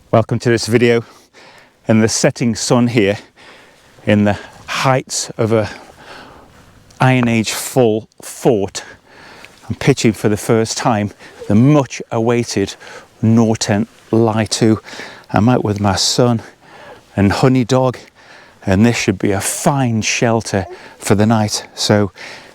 Welcome to this video in the setting sun here in the heights of a Iron Age full fort. I'm pitching for the first time the much awaited NORTENT LY2. I'm out with my son and honey dog, and this should be a fine shelter for the night. So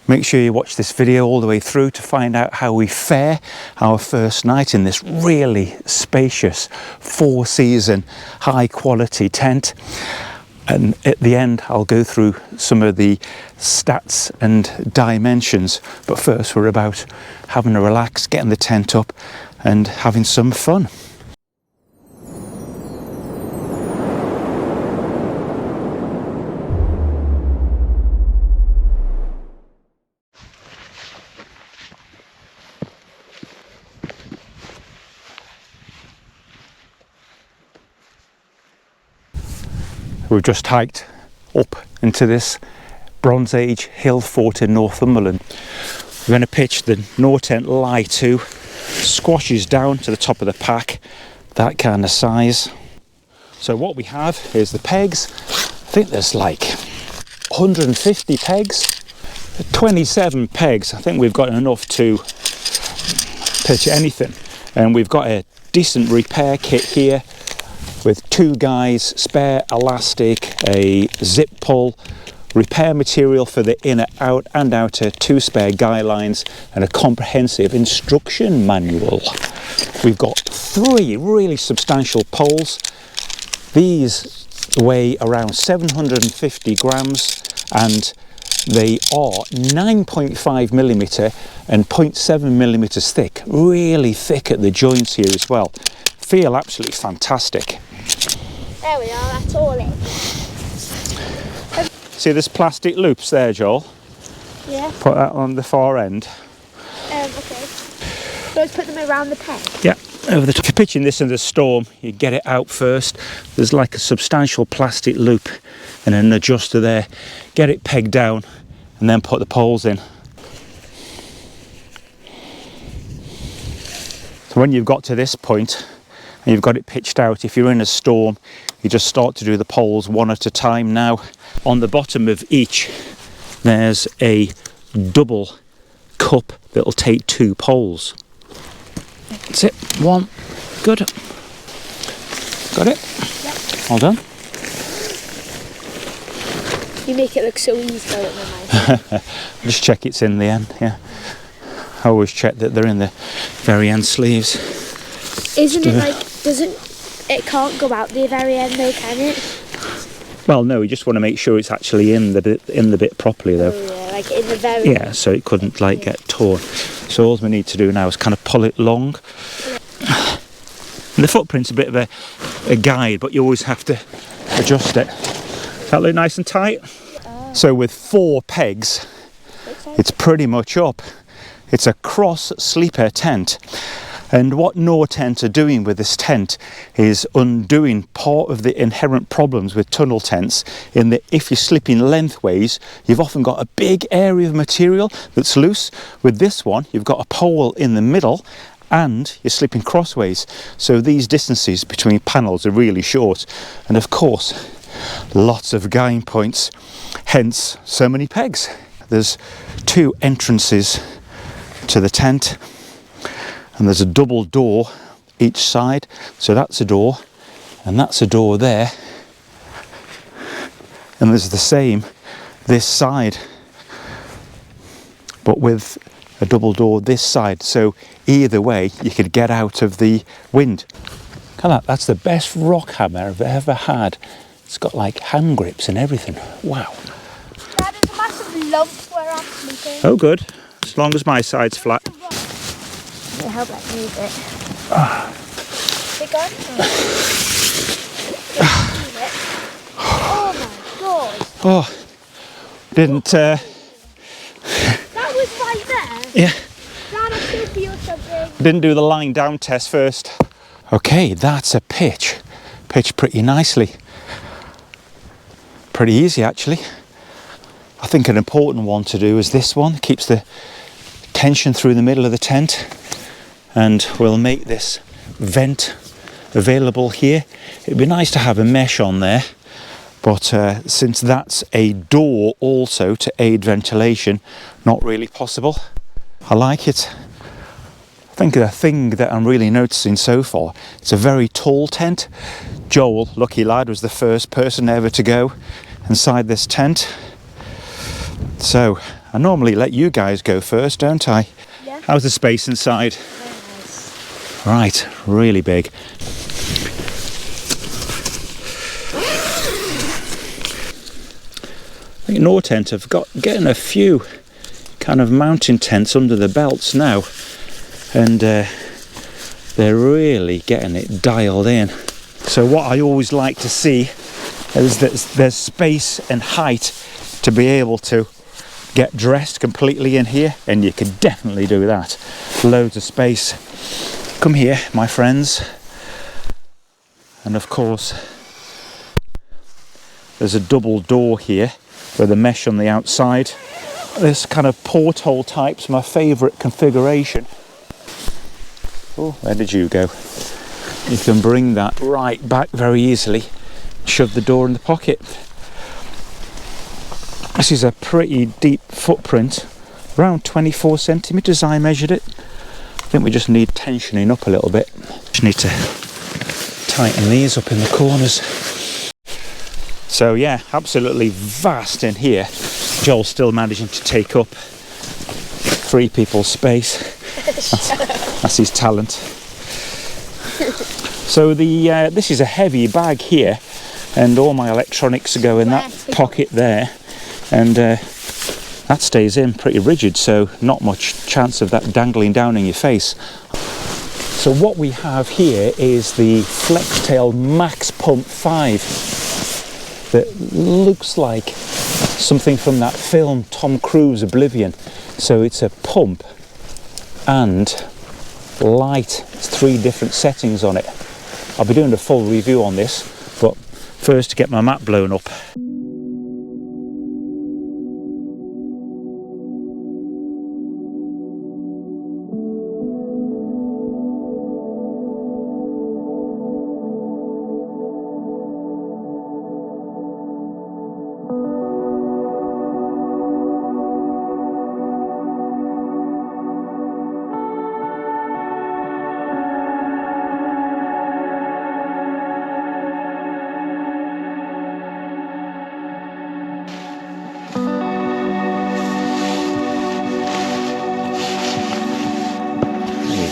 make sure you watch this video all the way through to find out how we fare our first night in this really spacious 4-season high quality tent. And at the end I'll go through some of the stats and dimensions, but first we're about having a relax, getting the tent up and having some fun. We've just hiked up into this Bronze Age hill fort in Northumberland. We're going to pitch the NORTENT LY2, squashes down to the top of the pack, that kind of size. So what we have is the pegs. I think there's like 150 pegs, 27 pegs. I think we've got enough to pitch anything. And we've got a decent repair kit here, with 2 guys, spare elastic, a zip pull, repair material for the inner out and outer, 2 spare guy lines and a comprehensive instruction manual. We've got 3 really substantial poles. These weigh around 750 grams and they are 9.5 millimeter and 0.7 millimeters thick, really thick at the joints here as well. Feel absolutely fantastic. There we are, that's all it. See this plastic loops there, Joel? Yeah. Put that on the far end. Okay. Let's put them around the peg. Yeah, over the top. If you're pitching this in the storm, you get it out first. There's like a substantial plastic loop and an adjuster there. Get it pegged down and then put the poles in. So when you've got to this point and you've got it pitched out, if you're in a storm, you just start to do the poles one at a time now. On the bottom of each, there's a double cup that'll take 2 poles. That's it, 1, good. Got it? Yep. Well done. You make it look so easy though in my mind. Just check it's in the end, yeah. I always check that they're in the very end sleeves. Isn't it like, it can't go out the very end though, can it? Well, no, you just want to make sure it's actually in the bit properly though. Oh yeah, like in the very end. Yeah, so it couldn't like get torn. So all we need to do now is kind of pull it long. And the footprint's a bit of a guide, but you always have to adjust it. Does that look nice and tight? So with 4 pegs, it's pretty much up. It's a cross sleeper tent. And what NORTENT are doing with this tent is undoing part of the inherent problems with tunnel tents, in that if you're sleeping lengthways, you've often got a big area of material that's loose. With this one, you've got a pole in the middle and you're sleeping crossways. So these distances between panels are really short. And of course, lots of guying points, hence so many pegs. There's 2 entrances to the tent. And there's a double door each side, so that's a door and that's a door there, and there's the same this side but with a double door this side, so either way you could get out of the wind. Look at that, that's the best rock hammer I've ever had. It's got like hand grips and everything. Wow. Dad, there's a massive lump where I'm sleeping. Oh good, as long as my side's flat. Yeah, help like move it. Oh my god. Oh, didn't That was right there? Yeah. Dad, I'm gonna feel something. Didn't do the lying down test first. Okay, that's a pitch. Pitched pretty nicely. Pretty easy actually. I think an important one to do is this one. Keeps the tension through the middle of the tent, and we'll make this vent available here. It'd be nice to have a mesh on there, but since that's a door also to aid ventilation, not really possible. I like it. I think the thing that I'm really noticing so far, it's a very tall tent. Joel, lucky lad, was the first person ever to go inside this tent. So I normally let you guys go first, don't I? Yeah. How's the space inside? Very nice. Right, really big. I think Nortent have getting a few kind of mountain tents under the belts now, and they're really getting it dialed in. So what I always like to see is that there's space and height to be able to get dressed completely in here, and you can definitely do that. Loads of space. Come here, my friends. And of course there's a double door here with a mesh on the outside. This kind of porthole type's my favourite configuration. Oh, where did you go? You can bring that right back very easily. Shove the door in the pocket. This is a pretty deep footprint, around 24 centimetres I measured it. I think we just need tensioning up a little bit. Just need to tighten these up in the corners. So yeah, absolutely vast in here. Joel's still managing to take up 3 people's space. That's his talent. So this is a heavy bag here, and all my electronics go in that pocket there, and that stays in pretty rigid, so not much chance of that dangling down in your face. So what we have here is the Flextail Max Pump 5 that looks like something from that film Tom Cruise, Oblivion. So it's a pump and light. It's 3 different settings on it. I'll be doing a full review on this, but first to get my mat blown up.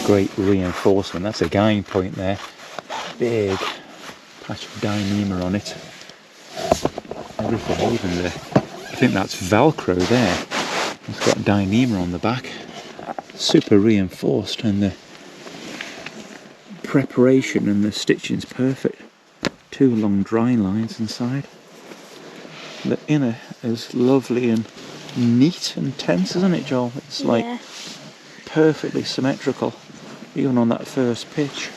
Great reinforcement. That's a guiding point there. Big patch of Dyneema on it. Everything, even I think that's Velcro there. It's got Dyneema on the back. Super reinforced, and the preparation and the stitching's perfect. 2 long dry lines inside. The inner is lovely and neat and tense, isn't it, Joel? It's like perfectly symmetrical. Even on that first pitch.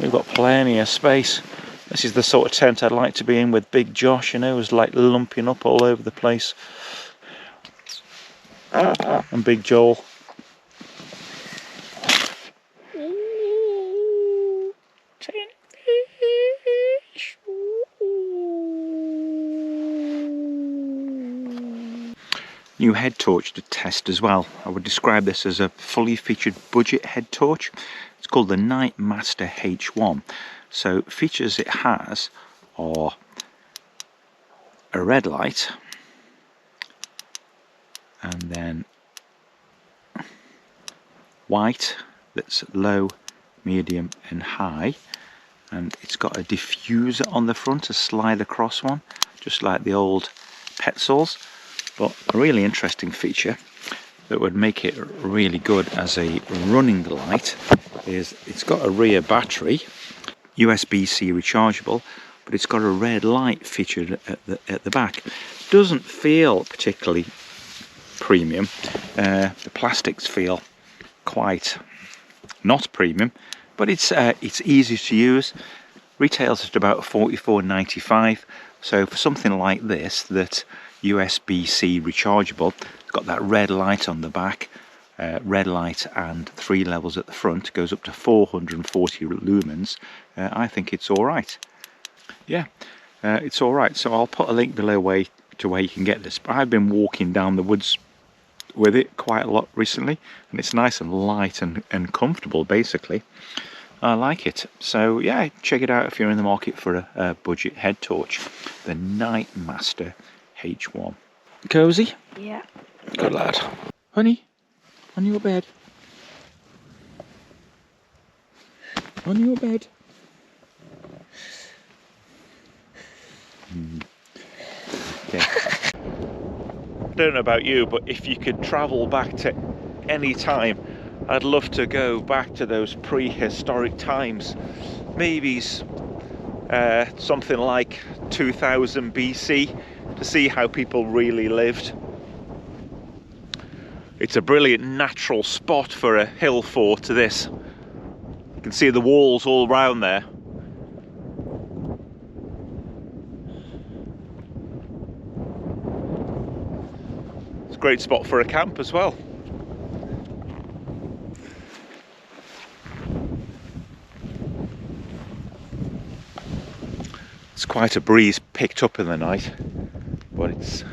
We've got plenty of space. This is the sort of tent I'd like to be in with Big Josh, you know, who's like lumping up all over the place. And Big Joel. New head torch to test as well. I would describe this as a fully featured budget head torch. It's called the Night Master H1. So features it has are a red light, and then white that's low, medium and high, and it's got a diffuser on the front, a slide across one, just like the old Petzls. But a really interesting feature that would make it really good as a running light is it's got a rear battery, USB-C rechargeable, but it's got a red light featured at the back. Doesn't feel particularly premium. The plastics feel quite not premium, but it's easy to use. Retails at about $44.95. So for something like this, that USB-C rechargeable, it's got that red light on the back, red light and 3 levels at the front, goes up to 440 lumens. I think it's alright. Yeah, it's alright. So I'll put a link below where you can get this. But I've been walking down the woods with it quite a lot recently, and it's nice and light and comfortable basically. I like it. So yeah, check it out if you're in the market for a budget head torch. The Nightmaster H1. Cozy? Yeah. Good lad. Honey, on your bed. On your bed. Okay. I don't know about you, but if you could travel back to any time, I'd love to go back to those prehistoric times. Maybe something like 2000 BC to see how people really lived. It's a brilliant natural spot for a hill fort to this. You can see the walls all around there. It's a great spot for a camp as well. It's quite a breeze picked up in the night, but it's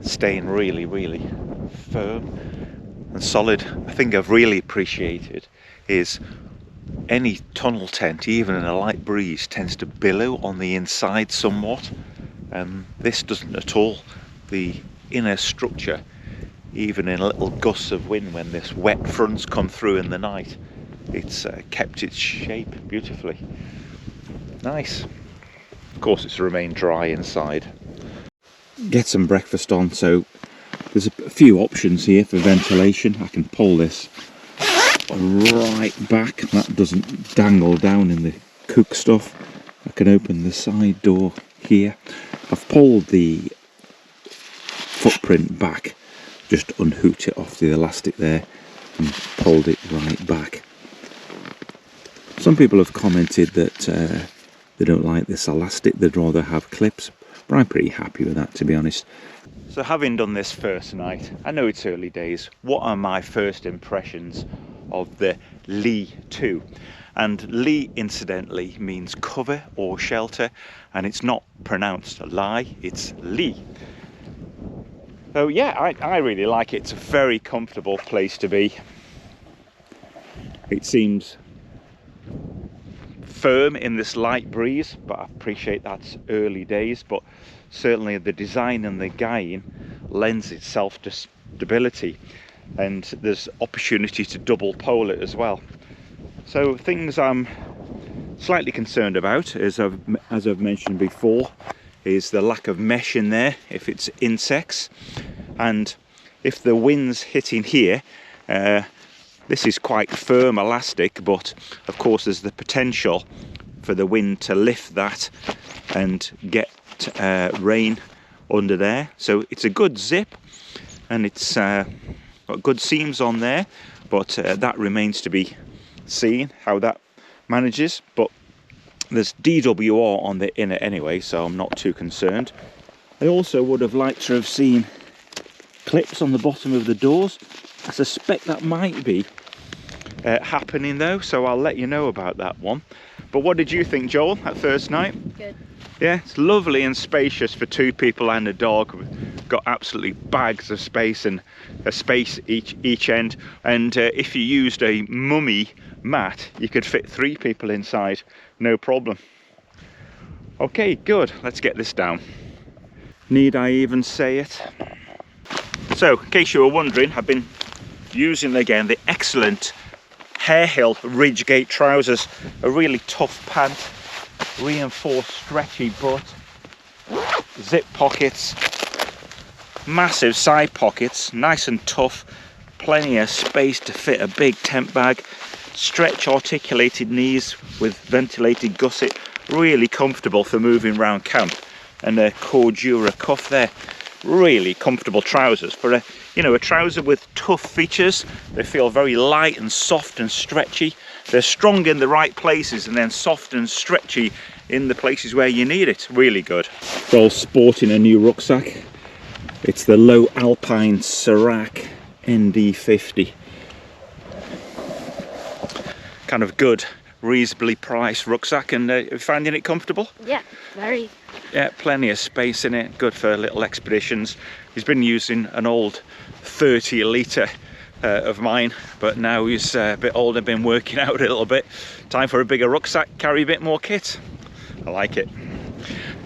staying really, really firm and solid. I think I've really appreciated is any tunnel tent, even in a light breeze, tends to billow on the inside somewhat. This doesn't at all. The inner structure, even in little gusts of wind when this wet fronts come through in the night, it's kept its shape beautifully. Nice. Of course, it's remained dry inside. Get some breakfast on, so there's a few options here for ventilation. I can pull this right back, that doesn't dangle down in the cook stuff. I can open the side door here. I've pulled the footprint back, just unhooked it off the elastic there and pulled it right back. Some people have commented that they don't like this elastic, they'd rather have clips, but I'm pretty happy with that, to be honest. So having done this first night, I know it's early days, what are my first impressions of the Ly2? And Ly, incidentally, means cover or shelter, and it's not pronounced lie, it's Ly. So yeah, I really like it. It's a very comfortable place to be. It seems firm in this light breeze, but I appreciate that's early days, but certainly the design and the guying lends itself to stability, and there's opportunity to double pole it as well. So things I'm slightly concerned about, as I've mentioned before, is the lack of mesh in there if it's insects, and if the wind's hitting here, this is quite firm elastic, but of course there's the potential for the wind to lift that and get rain under there. So it's a good zip, and it's got good seams on there, but that remains to be seen how that manages. But there's DWR on the inner anyway, so I'm not too concerned. I also would have liked to have seen clips on the bottom of the doors. I suspect that might be happening though, so I'll let you know about that one. But what did you think, Joel, at first night? Good. Yeah, it's lovely and spacious for 2 people and a dog. We've got absolutely bags of space, and a space each end. And if you used a mummy mat, you could fit 3 people inside, no problem. Okay, good. Let's get this down. Need I even say it? So, in case you were wondering, I've been using again the excellent Harehill Ridgegate trousers. A really tough pant, reinforced stretchy butt, zip pockets, massive side pockets, nice and tough, plenty of space to fit a big tent bag, stretch articulated knees with ventilated gusset, really comfortable for moving around camp, and a Cordura cuff there. Really comfortable trousers for a trouser with tough features. They feel very light and soft and stretchy. They're strong in the right places and then soft and stretchy in the places where you need it. Really good. Well, sporting a new rucksack. It's the Low Alpine Serac ND50. kind of good, reasonably priced rucksack, and finding it comfortable? Yeah, very. Yeah, plenty of space in it, good for little expeditions. He's been using an old 30 litre of mine, but now he's a bit older, been working out a little bit. Time for a bigger rucksack, carry a bit more kit. I like it.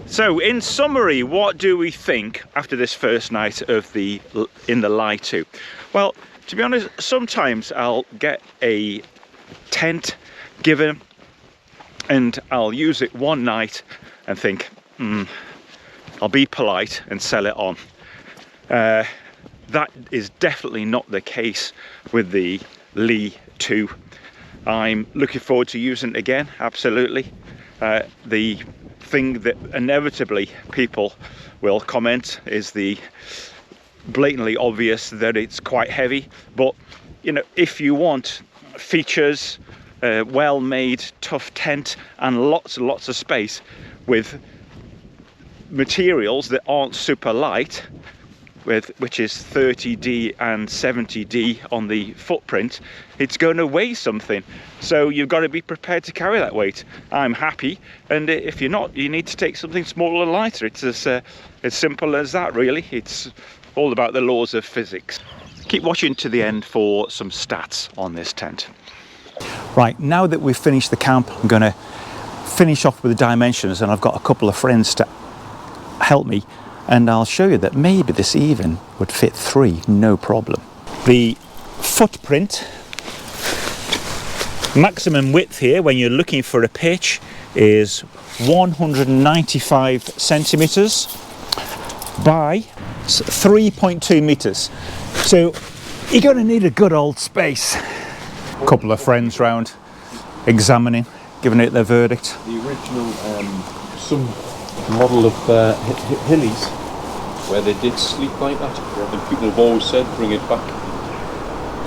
So in summary, what do we think after this first night of in the Ly2? Well, to be honest, sometimes I'll get a tent given and I'll use it one night and think, I'll be polite and sell it on. That is definitely not the case with the Ly2. I'm looking forward to using it again, absolutely. The thing that inevitably people will comment is the blatantly obvious that it's quite heavy, but you know, if you want features, well-made, tough tent and lots and lots of space with materials that aren't super light, which is 30D and 70D on the footprint, it's going to weigh something. So you've got to be prepared to carry that weight. I'm happy, and if you're not, you need to take something smaller and lighter. It's as simple as that, really. It's all about the laws of physics. Keep watching to the end for some stats on this tent. Right, now that we've finished the camp, I'm going to finish off with the dimensions, and I've got a couple of friends to help me, and I'll show you that maybe this even would fit 3, no problem. The footprint, maximum width here when you're looking for a pitch is 195 centimeters by 3.2 meters. So you're going to need a good old space. A couple of friends round examining, giving it their verdict. The original some model of Hillies, where they did sleep like that, and people have always said bring it back.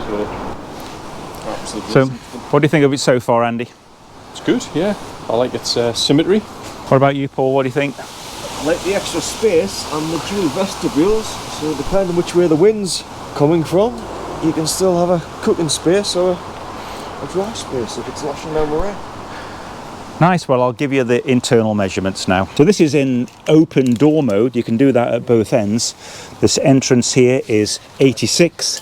So absolutely. So what do you think of it so far, Andy? It's good, yeah. I like its symmetry. What about you, Paul? What do you think? I like the extra space and the dual vestibules, so depending which way the wind's coming from, you can still have a cooking space or a dry space if it's lashing down the rain. Nice. Well, I'll give you the internal measurements now. So this is in open door mode. You can do that at both ends. This entrance here is 86.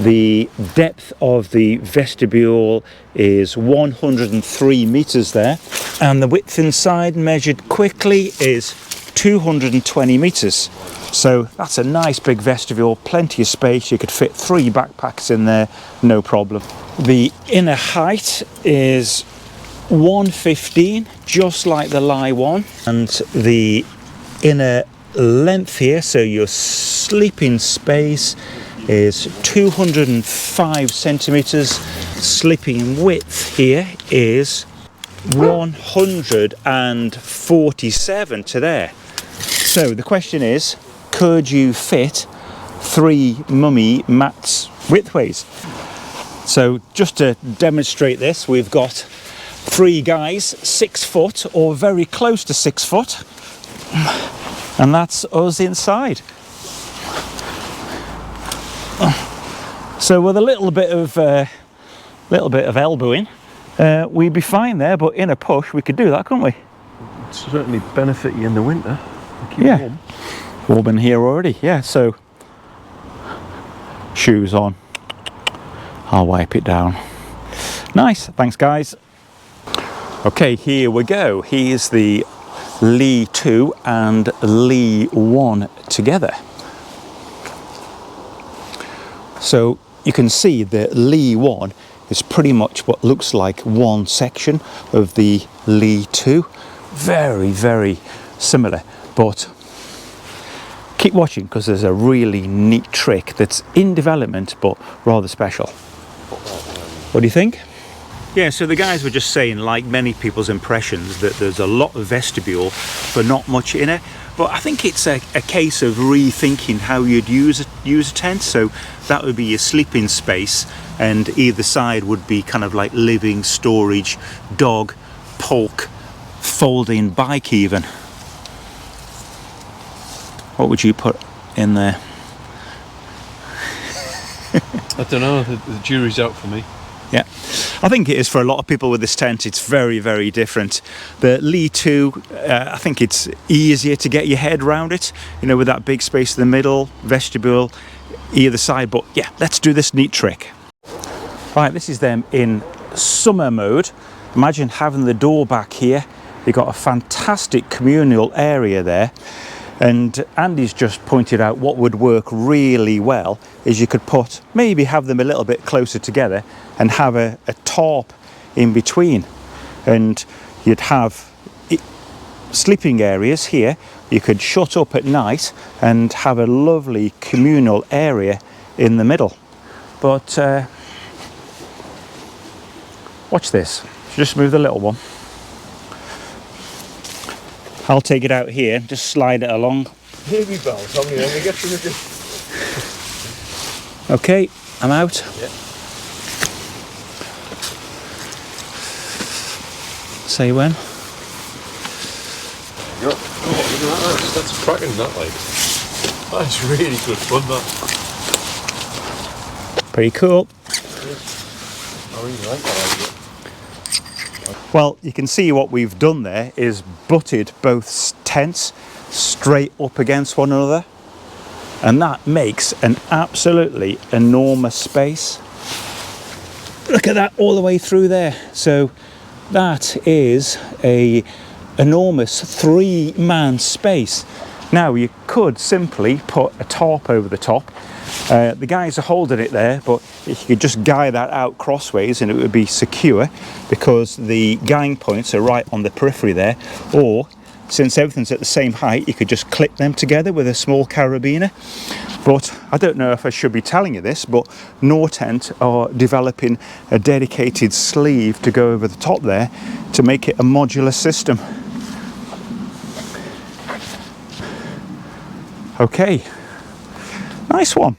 The depth of the vestibule is 103 meters there, and the width inside, measured quickly, is 220 meters. So that's a nice big vestibule, plenty of space. You could fit 3 backpacks in there, no problem. The inner height is 115, just like the Ly1, and the inner length here, so your sleeping space, is 205 centimeters. Sleeping width here is 147 to there. So the question is, could you fit 3 mummy mats widthways? So just to demonstrate this, we've got 3 guys 6 foot or very close to 6 foot, and that's us inside. So with a little bit of elbowing, we'd be fine there. But in a push, we could do that, couldn't we? It'd certainly benefit you in the winter. Keep Yeah, warm in here already. Yeah, so shoes on. I'll wipe it down. Nice. Thanks, guys. Okay, here we go. Here's the Ly2 and Ly1 together. So you can see the Ly1 is pretty much what looks like one section of the Ly2. Very, very similar, but keep watching because there's a really neat trick that's in development but rather special. What do you think? Yeah, so the guys were just saying, like many people's impressions, that there's a lot of vestibule but not much inner. But I think it's a case of rethinking how you'd use a tent. So that would be your sleeping space, and either side would be kind of like living, storage, dog, pork, folding bike even. What would you put in there? I don't know, the jury's out for me. Yeah. I think it is for a lot of people with this tent. It's very, very different. The Ly 2, I think it's easier to get your head around it, you know, with that big space in the middle, vestibule either side. But yeah, let's do this neat trick. Right, this is them in summer mode. Imagine having the door back here. You've got a fantastic communal area there. And Andy's just pointed out what would work really well is you could maybe have them a little bit closer together and have a tarp in between. And you'd have sleeping areas here. You could shut up at night and have a lovely communal area in the middle. But watch this. Just move the little one. I'll take it out here, just slide it along. Baby bells, how many let me get through again? Okay, I'm out. Yeah. Say when. Yeah. Oh, look at that. That's cracking, that, like. That's really good fun, that. Pretty cool. I really like that idea. Well, you can see what we've done there is butted both tents straight up against one another, and that makes an absolutely enormous space. Look at that all the way through there. So that is a enormous 3-man space. Now you could simply put a tarp over the top. The guys are holding it there, but you could just guy that out crossways and it would be secure because the gang points are right on the periphery there. Or, since everything's at the same height, you could just clip them together with a small carabiner. But I don't know if I should be telling you this, but NORTENT are developing a dedicated sleeve to go over the top there to make it a modular system. Okay, nice one.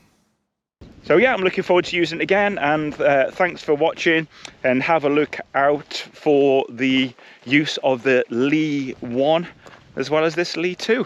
So yeah, I'm looking forward to using it again, and thanks for watching, and have a look out for the use of the Ly 1 as well as this Ly 2.